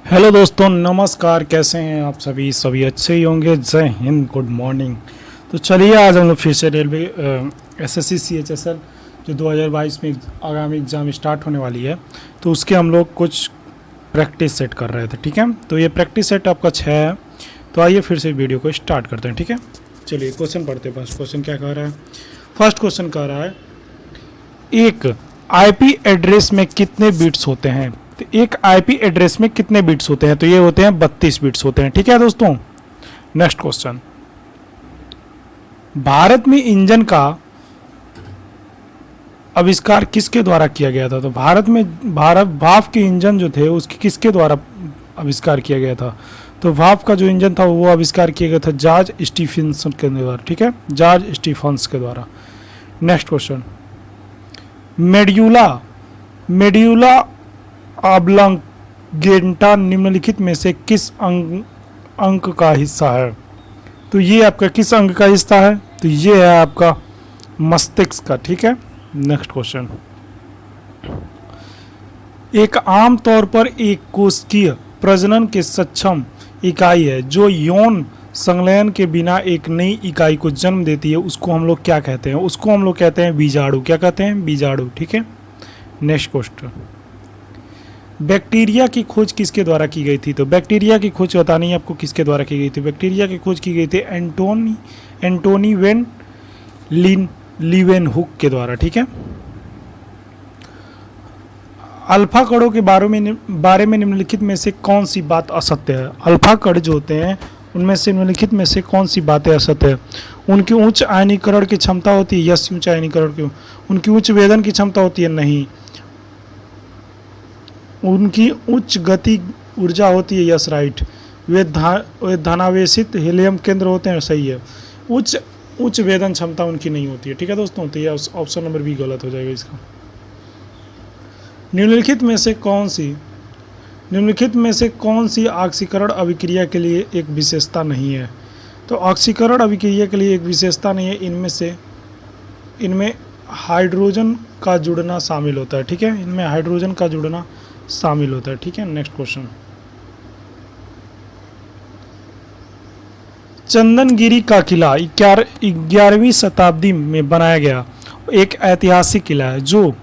Hello दोस्तों, नमस्कार। कैसे हैं आप सभी अच्छे ही होंगे। जय हिंद, गुड मॉर्निंग। तो चलिए आज हम लोग फिर से रेलवे एसएससी सीएचएसएल जो 2022 में आगामी एग्ज़ाम स्टार्ट होने वाली है, तो उसके हम लोग कुछ प्रैक्टिस सेट कर रहे थे। ठीक है, तो ये प्रैक्टिस सेट आपका 6 है। तो आइए फिर से वीडियो को स्टार्ट करते हैं। ठीक है, चलिए क्वेश्चन पढ़ते हैं। फर्स्ट क्वेश्चन क्या कह रहा है? फर्स्ट क्वेश्चन कह रहा है एक आईपी एड्रेस में कितने बिट्स होते हैं। तो एक आईपी एड्रेस में कितने बिट्स होते हैं? तो ये होते हैं 32 बिट्स होते हैं। ठीक है दोस्तों, नेक्स्ट क्वेश्चन। भारत में इंजन का आविष्कार किसके द्वारा किया गया था? तो भारत में भाप के इंजन जो थे उसके किसके द्वारा आविष्कार किया गया था? तो भाप का जो इंजन था वो आविष्कार किया गया था जॉर्ज स्टीफेंसन के द्वारा। ठीक है, जॉर्ज स्टीफेंस के द्वारा। Next question. मेड्यूला ऑब्लांगेटा निम्नलिखित में से किस अंग का हिस्सा है? तो ये आपका किस अंग का हिस्सा है? तो ये है आपका मस्तिष्क का। ठीक है, नेक्स्ट क्वेश्चन। एक आम तौर पर एक कोशिकीय प्रजनन के सक्षम इकाई है जो यौन संलयन के बिना एक नई इकाई को जन्म देती है, उसको हम लोग क्या कहते हैं? उसको हम लोग कहते हैं बीजाणु। क्या कहते हैं? बीजाणु। ठीक है, नेक्स्ट क्वेश्चन। बैक्टीरिया की खोज किसके द्वारा की गई थी? तो बैक्टीरिया की खोज बतानी है आपको किसके द्वारा की गई थी। बैक्टीरिया की खोज की गई थी एंटोनी वेन लीवेनहुक के द्वारा। ठीक है, अल्फा कणों के बारे में निम्नलिखित में से कौन सी बात असत्य है? अल्फा कण जो होते हैं उनमें से निम्नलिखित में से कौन सी बातें असत्य है? उनकी उच्च आयनीकरण की क्षमता होती है। यस, उच्च आयनीकरण की। उनकी उच्च वेदन की क्षमता होती है। नहीं। उनकी उच्च गति ऊर्जा होती है। Yes, right. वे धनावेशित हीलियम केंद्र होते हैं। सही है। उच्च वेदन क्षमता उनकी नहीं होती है। ठीक है दोस्तों, तो ये ऑप्शन नंबर बी गलत हो जाएगा इसका। निम्नलिखित में से कौन सी ऑक्सीकरण अभिक्रिया के लिए एक विशेषता नहीं है? तो ऑक्सीकरण अभिक्रिया के लिए एक विशेषता नहीं है। इनमें हाइड्रोजन का जुड़ना शामिल होता है। ठीक है, इनमें हाइड्रोजन का जुड़ना शामिल होता है। ठीक है, नेक्स्ट क्वेश्चन। चंदनगिरी का किला 11वीं शताब्दी में बनाया गया एक ऐतिहासिक किला है जो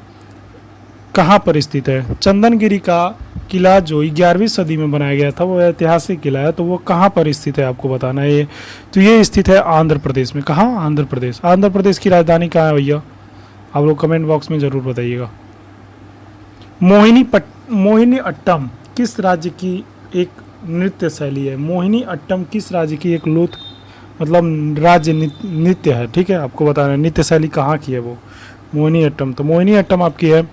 कहाँ पर स्थित है? चंदनगिरी का किला जो 11वीं सदी में बनाया गया था वो ऐतिहासिक किला है, तो वो कहाँ पर स्थित है आपको बताना है। ये तो ये स्थित है आंध्र प्रदेश में। कहाँ? आंध्र प्रदेश। आंध्र प्रदेश की राजधानी कहाँ है भैया? आप लोग कमेंट बॉक्स में ज़रूर बताइएगा। मोहिनी अट्टम किस राज्य की एक नृत्य शैली है? मोहिनी अट्टम किस राज्य की एक राज्य नृत्य है? ठीक है, आपको बताना है नृत्य शैली कहाँ की है वो मोहिनी अट्टम। तो मोहिनी अट्टम आपकी है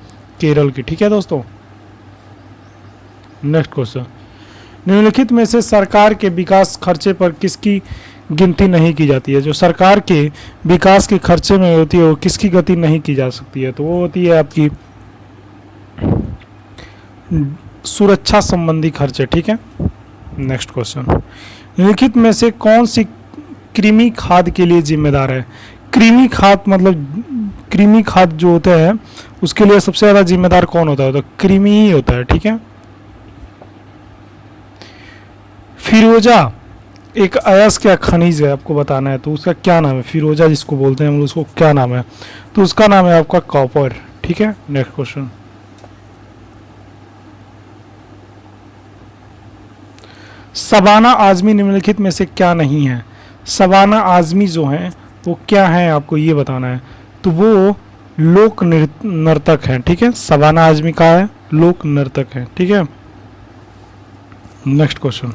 केरल की। ठीक है दोस्तों, नेक्स्ट क्वेश्चन। निम्नलिखित में से सरकार के विकास खर्चे पर किसकी गिनती नहीं की जाती है? जो सरकार के विकास के खर्चे में होती है वो किसकी गति नहीं की जा सकती है? तो वो होती है आपकी सुरक्षा संबंधी खर्चे। ठीक है, नेक्स्ट क्वेश्चन। निम्नलिखित में से कौन सी कृमि खाद के लिए जिम्मेदार है? कृमि खाद जो होते हैं उसके लिए सबसे ज्यादा जिम्मेदार कौन होता है? तो कृमि ही होता है। ठीक है, फिरोजा एक अयस्क खनिज है, आपको बताना है। तो उसका क्या नाम है? फिरोजा जिसको बोलते हैं हम, उसको क्या नाम है? तो उसका नाम है आपका कॉपर। ठीक है, नेक्स्ट क्वेश्चन। शबाना आजमी निम्नलिखित में से क्या नहीं है? शबाना आजमी जो हैं वो क्या है आपको ये बताना है। तो वो लोक नर्तक हैं। ठीक है, शबाना आजमी का है लोक नर्तक है। ठीक है, नेक्स्ट क्वेश्चन।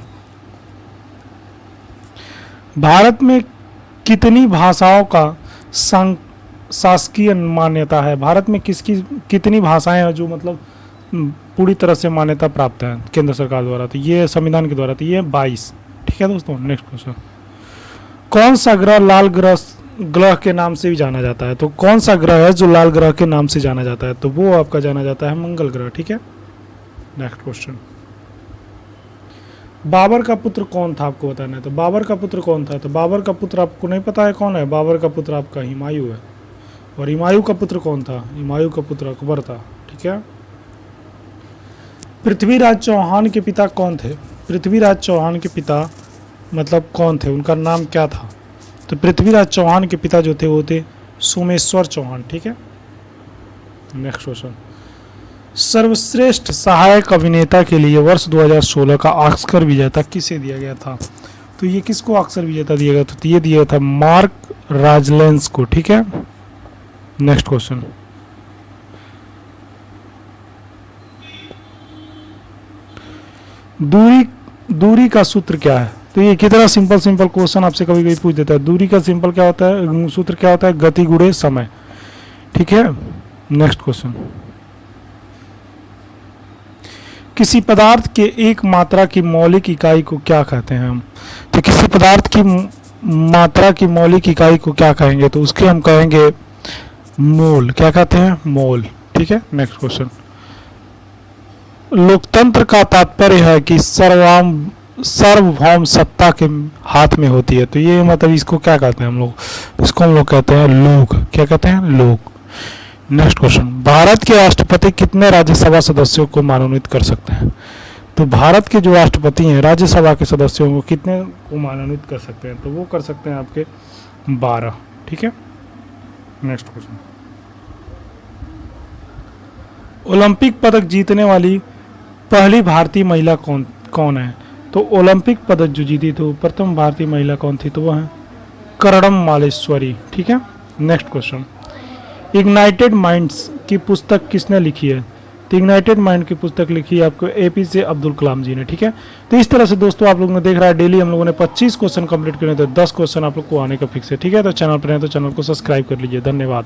भारत में कितनी भाषाओं का शासकीय मान्यता है? भारत में कितनी भाषाएं हैं जो पूरी तरह से मान्यता प्राप्त है केंद्र सरकार द्वारा? तो ये संविधान के द्वारा। तो ये 22। ठीक है दोस्तों, नेक्स्ट क्वेश्चन। कौन सा ग्रह लाल ग्रह के नाम से भी जाना जाता है? तो कौन सा ग्रह है जो लाल ग्रह के नाम से जाना जाता है? तो वो आपका जाना जाता है मंगल ग्रह। ठीक है, नेक्स्ट क्वेश्चन। बाबर का पुत्र कौन था आपको बताना है। तो बाबर का पुत्र कौन था? तो बाबर का पुत्र आपको नहीं पता है कौन है? बाबर का पुत्र आपका हुमायूं है। और हुमायूं का पुत्र कौन था? हुमायूं का पुत्र अकबर था। ठीक है, पृथ्वीराज चौहान के पिता कौन थे? पृथ्वीराज चौहान के पिता मतलब कौन थे, उनका नाम क्या था? तो पृथ्वीराज चौहान के पिता जो थे वो थे सोमेश्वर चौहान। ठीक है, नेक्स्ट क्वेश्चन। सर्वश्रेष्ठ सहायक अभिनेता के लिए वर्ष 2016 का ऑस्कर विजेता किसे दिया गया था? तो ये किसको ऑस्कर विजेता दिया गया था? तो ये दिया था मार्क राजलेंस को। ठीक है, नेक्स्ट क्वेश्चन। दूरी का सूत्र क्या है? तो ये कितना सिंपल क्वेश्चन आपसे कभी कभी पूछ देता है। दूरी का सिंपल क्या होता है, सूत्र क्या होता है? गति गुणे समय। ठीक है, नेक्स्ट क्वेश्चन। किसी पदार्थ के एक मात्रा की मौलिक इकाई को क्या कहते हैं हम? तो किसी पदार्थ की मात्रा की मौलिक इकाई को क्या कहेंगे? तो उसके हम कहेंगे मोल। क्या कहते हैं? मोल। ठीक है, नेक्स्ट क्वेश्चन। लोकतंत्र का तात्पर्य है कि सार्वभौम सत्ता के हाथ में होती है। तो ये मतलब इसको क्या कहते हैं हम लोग? इसको हम लोग कहते हैं लोग। क्या कहते हैं? लोग। Next question. भारत के राष्ट्रपति कितने राज्यसभा सदस्यों को मनोनीत कर सकते हैं? तो भारत के जो राष्ट्रपति हैं राज्यसभा के सदस्यों को कितने को मनोनीत कर सकते हैं? तो वो कर सकते हैं आपके 12। ठीक है, नेक्स्ट क्वेश्चन। ओलंपिक पदक जीतने वाली पहली भारतीय महिला कौन है? तो ओलंपिक पदक जो जीती तो प्रथम भारतीय महिला कौन थी? तो वह है कर्णम मालेश्वरी। ठीक है, नेक्स्ट क्वेश्चन। इग्नाइटेड माइंड्स की पुस्तक किसने लिखी है? तो इग्नाइटेड माइंड की पुस्तक लिखी है आपको एपीजे अब्दुल कलाम जी ने। ठीक है, तो इस तरह से दोस्तों आप लोगों ने देख रहा है डेली हम लोगों ने 25 क्वेश्चन कंप्लीट करने थे, 10 क्वेश्चन आप लोग को आने का फिक्स है। ठीक है, तो चैनल पर हैं तो चैनल को सब्सक्राइब कर लीजिए। धन्यवाद।